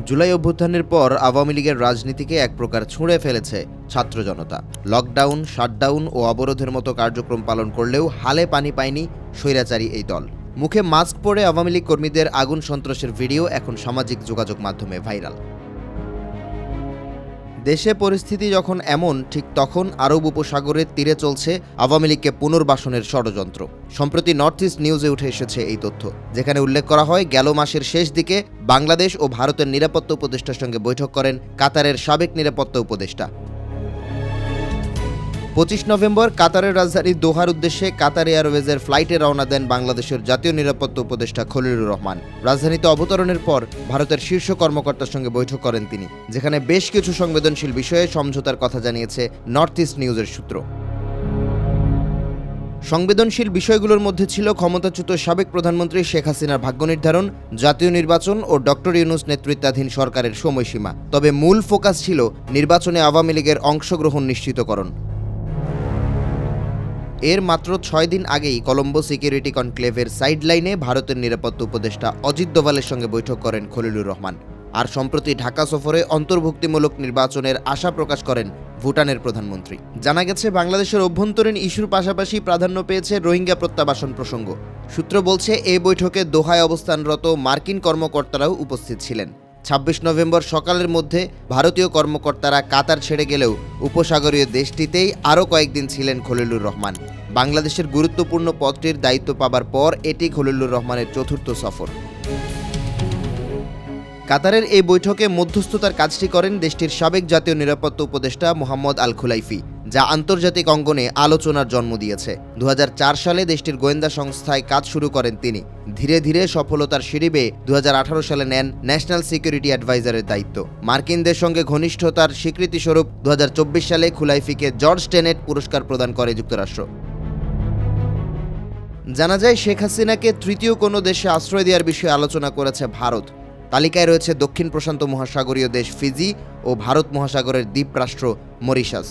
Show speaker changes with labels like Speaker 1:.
Speaker 1: জুলাই অভ্যুত্থানের পর আওয়ামী লীগের রাজনীতিকে এক প্রকার ছুঁড়ে ফেলেছে ছাত্র জনতা। লকডাউন, শাটডাউন ও অবরোধের মতো কার্যক্রম পালন করলেও হালে পানি পায়নি স্বৈরাচারী এই দল। মুখে মাস্ক পরে আওয়ামী লীগ কর্মীদের আগুন সন্ত্রাসের ভিডিও এখন সামাজিক যোগাযোগ মাধ্যমে ভাইরাল। দেশে পরিস্থিতি যখন এমন, ঠিক তখন আরব উপসাগরের তীরে চলছে আওয়ামী লীগকে পুনর্বাসনের ষড়যন্ত্র। সম্প্রতি নর্থ ইস্ট নিউজে উঠে এসেছে এই তথ্য, যেখানে উল্লেখ করা হয় গেল মাসের শেষ দিকে বাংলাদেশ ও ভারতের নিরাপত্তা উপদেষ্টার সঙ্গে বৈঠক করেন কাতারের সাবেক নিরাপত্তা উপদেষ্টা। 25 নভেম্বর কাতারের রাজধানী দোহার উদ্দেশ্যে কাতার এয়ারওয়েজের ফ্লাইটে রওনা দেন বাংলাদেশের জাতীয় নিরাপত্তা উপদেষ্টা খলিলুর রহমান। রাজধানীতে অবতরণের পর ভারতের শীর্ষ কর্মকর্তার সঙ্গে বৈঠক করেন তিনি, যেখানে বেশ কিছু সংবেদনশীল বিষয়ে সমঝোতার কথা জানিয়েছে নর্থ ইস্ট নিউজের সূত্র। সংবেদনশীল বিষয়গুলোর মধ্যে ছিল ক্ষমতাচ্যুত সাবেক প্রধানমন্ত্রী শেখ হাসিনার ভাগ্য নির্ধারণ, জাতীয় নির্বাচন ও ডক্টর ইউনূস নেতৃত্বাধীন সরকারের সময়সীমা। তবে মূল ফোকাস ছিল নির্বাচনে আওয়ামী লীগের অংশগ্রহণ নিশ্চিতকরণ। এর মাত্র 6 দিন আগেই কলম্বো সিকিউরিটি কনক্লেভের সাইডলাইনে ভারতের নিরাপত্তা উপদেষ্টা অজিত দোভালের সঙ্গে বৈঠক করেন খলিলুর রহমান। আর সম্প্রতি ঢাকা সফরে অন্তর্ভুক্তিমূলক নির্বাচনের আশা প্রকাশ করেন ভুটানের প্রধানমন্ত্রী। জানা গেছে, বাংলাদেশের অভ্যন্তরীণ ইস্যুর পাশাপাশি প্রাধান্য পেয়েছে রোহিঙ্গা প্রত্যাবাসন প্রসঙ্গ। সূত্র বলছে, এই বৈঠকে দোহায় অবস্থানরত মার্কিন কর্মকর্তারাও উপস্থিত ছিলেন। 26 নভেম্বর সকালের মধ্যে ভারতীয় কর্মকর্তারা কাতার ছেড়ে গেলেও উপসাগরীয় দেশটিতেই আরও কয়েকদিন ছিলেন খলিলুর রহমান। বাংলাদেশের গুরুত্বপূর্ণ পদটির দায়িত্ব পাবার পর এটি খলিলুর রহমানের চতুর্থ সফর। কাতারের এই বৈঠকে মধ্যস্থতার কাজটি করেন দেশটির সাবেক জাতীয় নিরাপত্তা উপদেষ্টা মোহাম্মদ আল খুলাইফি, যা আন্তর্জাতিক অঙ্গনে আলোচনার জন্ম দিয়েছে। 2004 সালে দেশটির গোয়েন্দা সংস্থায় কাজ শুরু করেন তিনি। ধীরে ধীরে সফলতার সিঁড়ি বেয়ে 2018 সালে নেন ন্যাশনাল সিকিউরিটি অ্যাডভাইজারের দায়িত্ব। মার্কিনদের সঙ্গে ঘনিষ্ঠতার স্বীকৃতিস্বরূপ 2024 সালে খুলাইফিকে জর্জ টেনেট পুরস্কার প্রদান করে যুক্তরাষ্ট্র। জানা যায়, শেখ হাসিনাকে তৃতীয় কোনো দেশে আশ্রয় দেওয়ার বিষয়ে আলোচনা করেছে ভারত। তালিকায় রয়েছে দক্ষিণ প্রশান্ত মহাসাগরীয় দেশ ফিজি ও ভারত মহাসাগরের দ্বীপরাষ্ট্র মরিশাস।